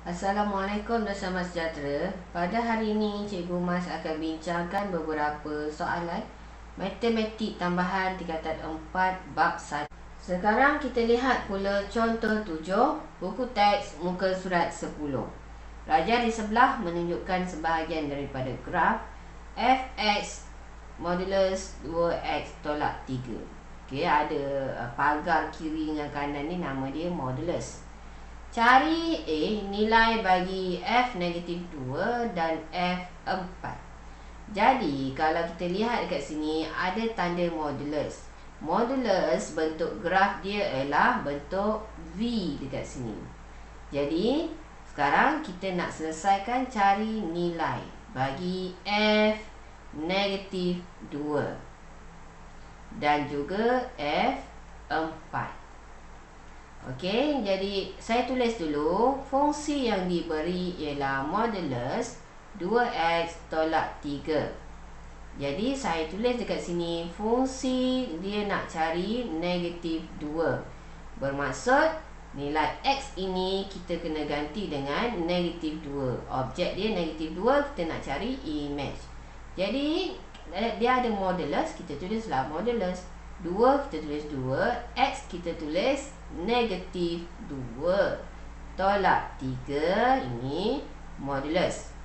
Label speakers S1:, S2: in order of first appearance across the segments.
S1: Assalamualaikum dan selamat sejahtera. Pada hari ini Cikgu Mas akan bincangkan beberapa soalan matematik tambahan tingkatan 4 bab 1. Sekarang kita lihat pula contoh 7 buku teks muka surat 10. Raja di sebelah menunjukkan sebahagian daripada graf fx modulus 2x tolak 3. Okey, ada pagar kiri dengan kanan ni nama dia modulus. Cari A nilai bagi F negatif 2 dan F 4. Jadi kalau kita lihat dekat sini ada tanda modulus. Modulus bentuk graf dia ialah bentuk V dekat sini. Jadi sekarang kita nak selesaikan cari nilai bagi F negatif 2 dan juga F 4. Okey, jadi saya tulis dulu fungsi yang diberi ialah modulus 2x tolak 3. Jadi saya tulis dekat sini fungsi dia nak cari negatif 2. Bermaksud nilai x ini kita kena ganti dengan negatif 2. Objek dia negatif 2, kita nak cari image. Jadi dia ada modulus, kita tulislah modulus 2, kita tulis 2, x kita tulis negatif 2 tolak 3, ini modulus.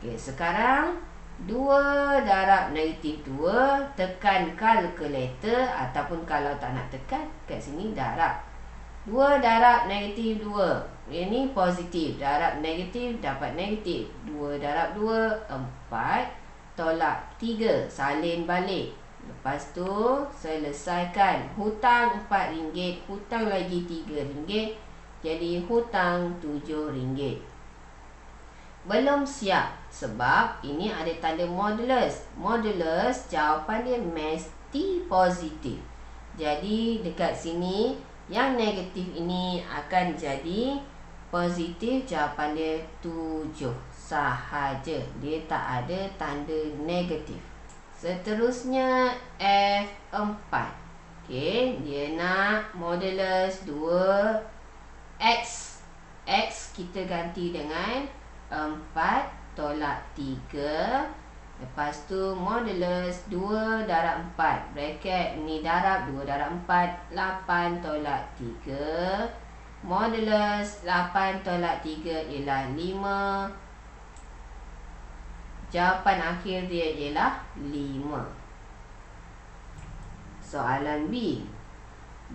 S1: Okey, sekarang 2 darab negatif 2, tekan kalkulator ataupun kalau tak nak tekan kat sini darab. 2 darab negatif 2, ini positif, darab negatif dapat negatif. 2 darab 2 4 tolak 3, salin balik. Lepas tu selesaikan. Hutang RM4, hutang lagi RM3, jadi hutang RM7. Belum siap sebab ini ada tanda modulus. Modulus jawapan dia mesti positif. Jadi dekat sini yang negatif ini akan jadi positif, jawapan dia 7 sahaja. Dia tak ada tanda negatif. Seterusnya F4. Okey, dia nak modulus 2x. X kita ganti dengan 4 tolak 3. Lepas tu modulus 2 darab 4. Bracket ni darab 2 darab 4, 8 tolak 3. Modulus 8 tolak 3 ialah 5. Jawapan akhir dia ialah 5. Soalan B.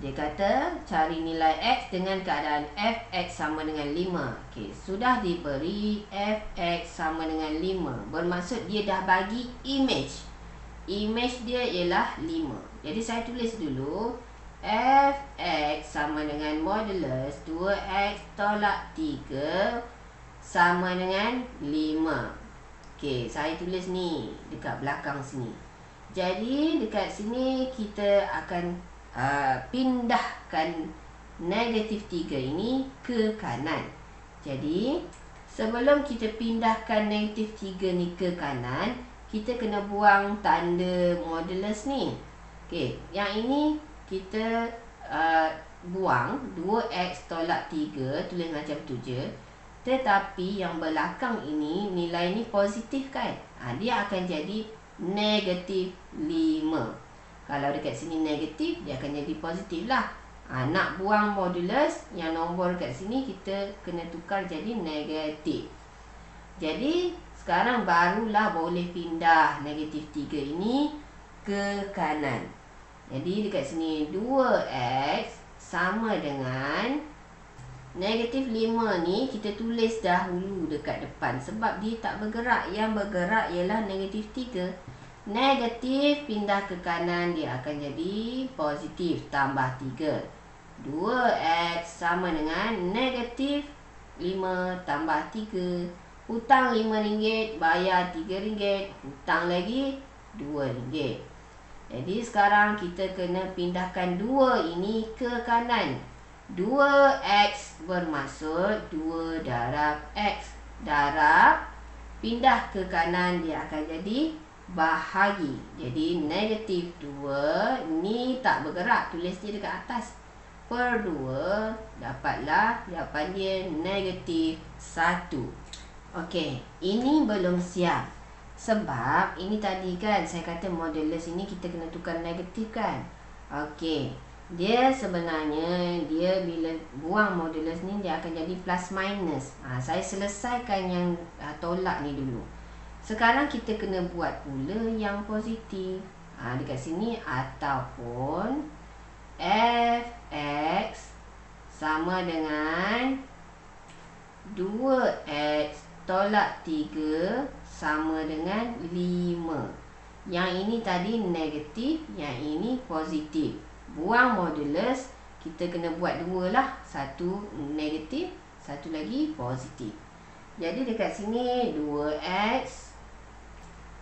S1: Dia kata cari nilai X dengan keadaan Fx sama dengan 5. Okey, sudah diberi Fx sama dengan 5. Bermaksud dia dah bagi image. Image dia ialah 5. Jadi saya tulis dulu Fx sama dengan modulus 2x tolak 3 sama dengan 5. Okey, saya tulis ni dekat belakang sini. Jadi dekat sini kita akan pindahkan negatif 3 ini ke kanan. Jadi sebelum kita pindahkan negatif 3 ni ke kanan, kita kena buang tanda modulus ni. Okey, yang ini kita buang 2x tolak 3, tulis macam tu je. Tetapi yang belakang ini nilai ni positif kan? Dia akan jadi negatif 5. Kalau dekat sini negatif, dia akan jadi positif lah. Nak buang modulus, yang nombor kat sini kita kena tukar jadi negatif. Jadi sekarang barulah boleh pindah negatif 3 ini ke kanan. Jadi dekat sini 2x sama dengan negatif 5 ni kita tulis dahulu dekat depan sebab dia tak bergerak. Yang bergerak ialah negatif 3. Negatif pindah ke kanan, dia akan jadi positif tambah 3. 2x sama dengan negatif 5 tambah 3. Hutang RM5, bayar RM3. Hutang lagi RM2. Jadi sekarang kita kena pindahkan 2 ini ke kanan. 2x bermaksud 2 darab x. Darab pindah ke kanan, dia akan jadi bahagi. Jadi negatif 2 ni tak bergerak, tulis dia dekat atas. per 2, dapatlah jawapan dia negatif 1. Okey, ini belum siap. Sebab ini tadi kan saya kata modulus ini kita kena tukar negatif kan. Okey, dia sebenarnya dia bila buang modulus ni dia akan jadi plus minus. Saya selesaikan yang tolak ni dulu. Sekarang kita kena buat pula yang positif. Dekat sini ataupun fx sama dengan 2x tolak 3 sama dengan 5. Yang ini tadi negatif, yang ini positif. Buang modulus, kita kena buat dua lah. Satu negatif, satu lagi positif. Jadi dekat sini 2x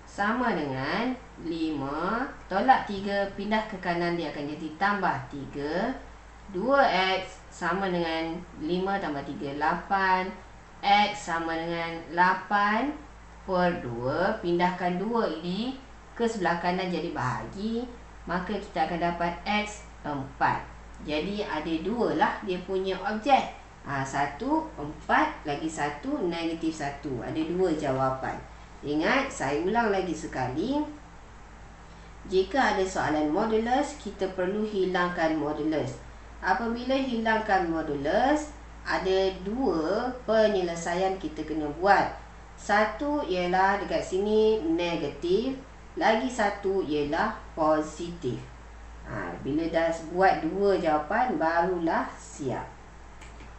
S1: sama dengan 5 tolak 3 pindah ke kanan dia akan jadi tambah 3. 2x sama dengan 5 tambah 3 8. X sama dengan 8 per 2. Pindahkan 2 ini ke sebelah kanan jadi bahagi, maka kita akan dapat x 4. Jadi ada 2 lah dia punya objek. 1 4 lagi 1 negatif 1. Ada 2 jawapan. Ingat, saya ulang lagi sekali. Jika ada soalan modulus, kita perlu hilangkan modulus. Apabila hilangkan modulus, ada 2 penyelesaian kita kena buat. Satu ialah dekat sini negatif, lagi satu ialah positif. Bila dah buat 2 jawapan, barulah siap.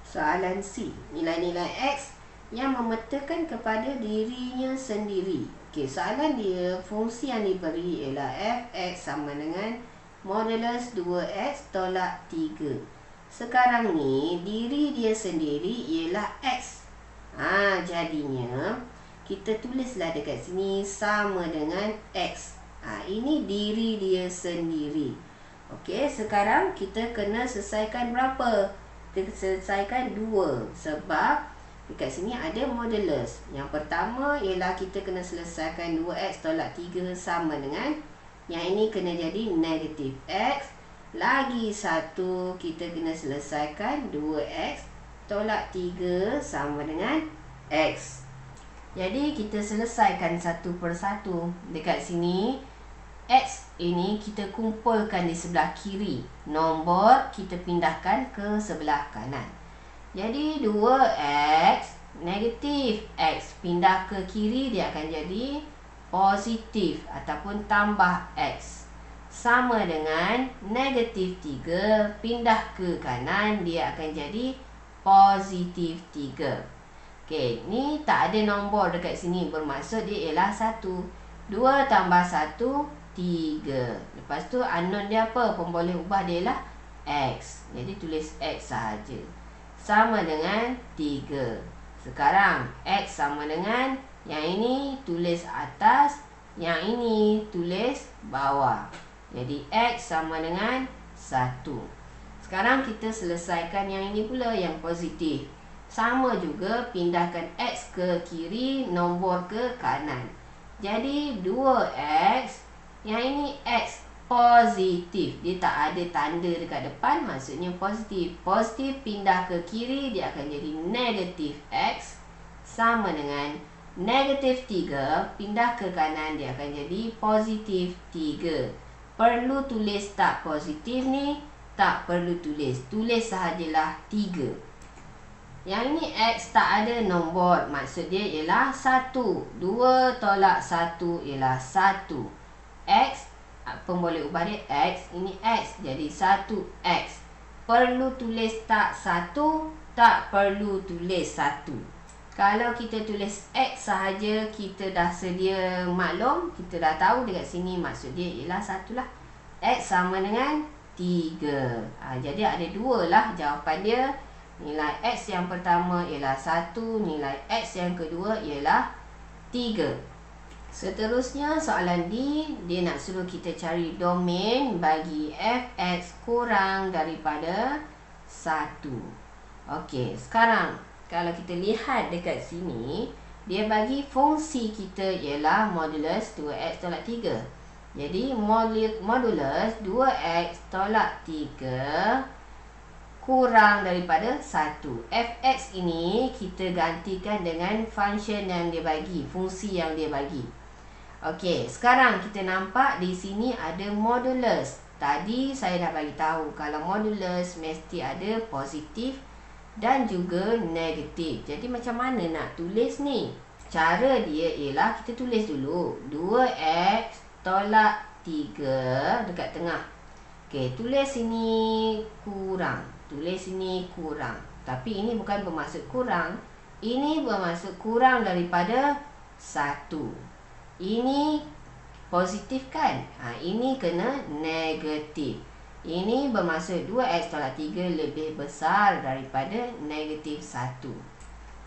S1: Soalan C, nilai-nilai X yang memetakan kepada dirinya sendiri. Okey, soalan dia, fungsi yang diberi ialah fx sama dengan modulus 2x tolak 3. Sekarang ni, diri dia sendiri ialah x. Jadinya, kita tulislah dekat sini sama dengan x. Ini diri dia sendiri. Okey, sekarang kita kena selesaikan berapa? Kita selesaikan 2. Sebab dekat sini ada modulus. Yang pertama ialah kita kena selesaikan 2x tolak 3 sama dengan, yang ini kena jadi negatif x. Lagi satu kita kena selesaikan 2x tolak 3 sama dengan x. Jadi kita selesaikan satu per satu. Dekat sini x ini kita kumpulkan di sebelah kiri. Nombor kita pindahkan ke sebelah kanan. Jadi 2x negatif x pindah ke kiri dia akan jadi positif ataupun tambah x. Sama dengan negatif 3 pindah ke kanan dia akan jadi positif 3. Okey, ni tak ada nombor dekat sini, bermaksud dia ialah 1. 2 tambah 1, 3. Lepas tu unknown dia apa? Pemboleh ubah dia ialah x. Jadi tulis x sahaja. Sama dengan 3. Sekarang x sama dengan, yang ini tulis atas, yang ini tulis bawah. Jadi x sama dengan 1. Sekarang kita selesaikan yang ini pula, yang positif. Sama juga, pindahkan x ke kiri, nombor ke kanan. Jadi 2x, yang ini x positif. Dia tak ada tanda dekat depan, maksudnya positif. Positif pindah ke kiri, dia akan jadi negatif x sama dengan negatif 3 pindah ke kanan, dia akan jadi positif 3. Perlu tulis tak positif ni? Tak perlu tulis. Tulis sahajalah 3. Yang ini x tak ada nombor, maksud dia ialah 1. 2 tolak 1 ialah 1. X pemboleh ubah dia x, ini x, jadi 1x. Perlu tulis tak 1? Tak perlu tulis 1. Kalau kita tulis x sahaja, kita dah sedia maklum, kita dah tahu dekat sini maksud dia ialah 1 lah. X sama dengan 3. Jadi ada 2 lah jawapan dia. Nilai x yang pertama ialah 1, nilai x yang kedua ialah 3. Seterusnya soalan D, dia nak suruh kita cari domain bagi fx kurang daripada 1. Okey, sekarang kalau kita lihat dekat sini, dia bagi fungsi kita ialah modulus 2x tolak 3. Jadi modulus 2x tolak 3 kurang daripada 1. Fx ini kita gantikan dengan function yang dia bagi, fungsi yang dia bagi. Okey, sekarang kita nampak di sini ada modulus. Tadi saya dah bagi tahu kalau modulus mesti ada positif dan juga negatif. Jadi macam mana nak tulis ni? Cara dia ialah kita tulis dulu 2x tolak 3 dekat tengah. Okey, tulis sini kurang, tulis sini kurang. Tapi ini bukan bermaksud kurang. Ini bermaksud kurang daripada 1. Ini positif kan? Ini kena negatif. Ini bermaksud 2x tolak 3 lebih besar daripada negatif 1.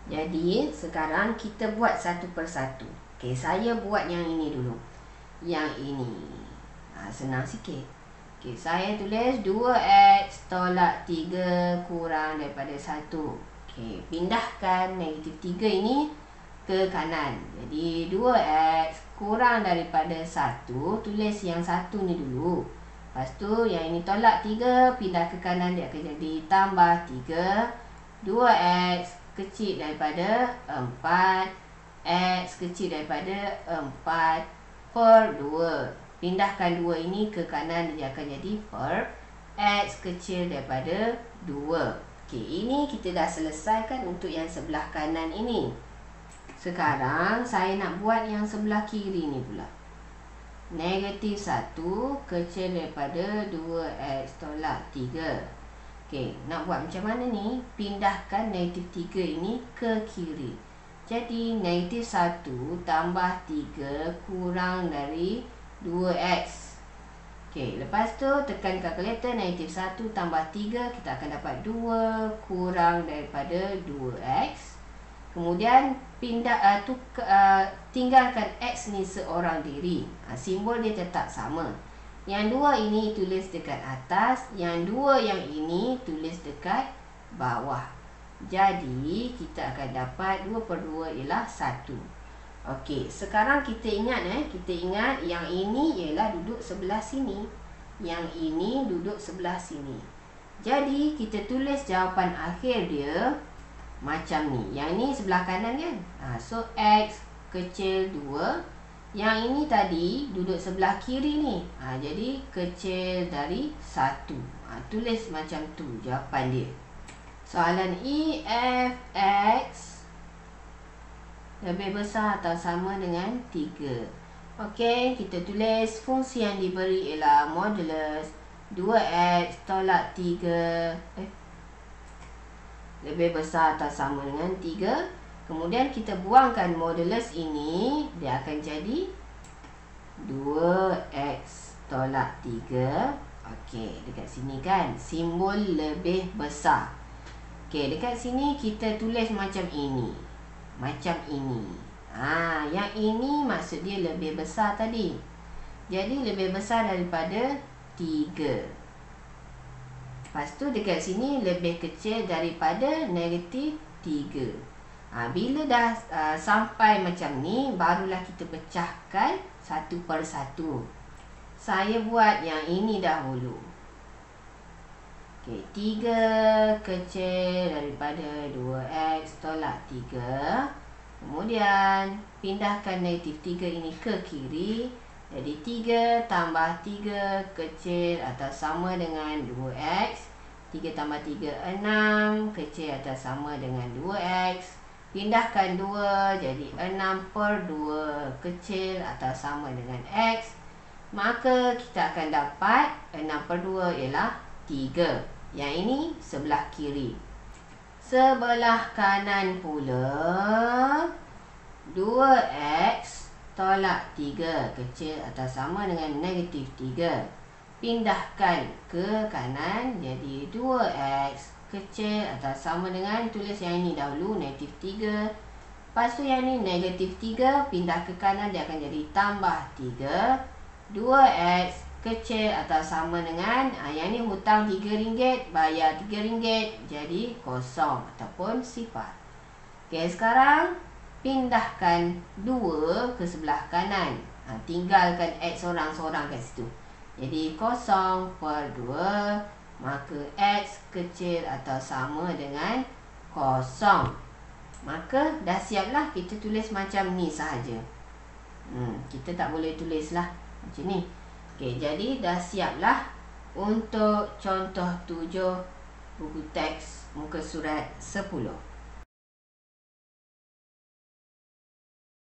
S1: Jadi sekarang kita buat satu persatu. Okey, saya buat yang ini dulu. Yang ini. Senang sikit. Okey, saya tulis 2x tolak 3 kurang daripada 1. Okey, pindahkan negatif 3 ini ke kanan. Jadi 2x kurang daripada 1, tulis yang 1 ni dulu. Lepas tu yang ini tolak 3, pindah ke kanan, dia akan jadi tambah 3. 2x kecil daripada 4, x kecil daripada 4 per 2. Pindahkan 2 ini ke kanan, dia akan jadi per x kecil daripada 2. Okey, ini kita dah selesaikan untuk yang sebelah kanan ini. Sekarang saya nak buat yang sebelah kiri ni pula. Negatif 1 kecil daripada 2x tolak 3. Okey, nak buat macam mana ni? Pindahkan negatif 3 ini ke kiri. Jadi negatif 1 tambah 3 kurang dari 2x. Okey, lepas tu tekan kalkulator, negatif 1 tambah 3, kita akan dapat 2 kurang daripada 2x. Kemudian tinggalkan x ni seorang diri. Simbol dia tetap sama. Yang 2 ini tulis dekat atas, yang 2 yang ini tulis dekat bawah. Jadi kita akan dapat 2 per 2 ialah 1. Okey, sekarang kita ingat yang ini ialah duduk sebelah sini. Yang ini duduk sebelah sini. Jadi kita tulis jawapan akhir dia macam ni. Yang ni sebelah kanan kan? So x kecil 2. Yang ini tadi duduk sebelah kiri ni. Jadi kecil dari 1. Tulis macam tu jawapan dia. Soalan E, F, X lebih besar atau sama dengan 3. Okey, kita tulis fungsi yang diberi ialah modulus 2x tolak 3 lebih besar atau sama dengan 3. Kemudian kita buangkan modulus ini, dia akan jadi 2x tolak 3. Okey, dekat sini kan simbol lebih besar. Okey, dekat sini kita tulis macam ini. Macam ini. Yang ini maksud dia lebih besar tadi. Jadi lebih besar daripada 3. Lepas tu dekat sini lebih kecil daripada negatif 3. Bila dah sampai macam ni, barulah kita pecahkan satu per satu. Saya buat yang ini dahulu. Okey, 3 kecil daripada 2x tolak 3. Kemudian pindahkan negatif 3 ini ke kiri. Jadi 3 tambah 3 kecil atau sama dengan 2x. 3 tambah 3, 6. Kecil atau sama dengan 2x. Pindahkan 2, jadi 6 per 2. Kecil atau sama dengan x. Maka kita akan dapat 6 per 2 ialah 3. Yang ini sebelah kiri. Sebelah kanan pula 2x tolak 3 kecil atau sama dengan negatif 3. Pindahkan ke kanan, jadi 2x kecil atau sama dengan, tulis yang ini dahulu, negatif 3. Lepas tu yang ni negatif 3, pindah ke kanan, dia akan jadi tambah 3. 2x kecil atau sama dengan, yang ni hutang RM3, bayar RM3, jadi kosong ataupun sifar. Okey, sekarang pindahkan 2 ke sebelah kanan. Tinggalkan x seorang-seorang kat situ. Jadi 0 per 2 maka X kecil atau sama dengan 0. Maka dah siap lah kita tulis macam ni sahaja. Kita tak boleh tulis lah macam ni. Okey, jadi dah siap lah untuk contoh 7 buku teks muka surat 10.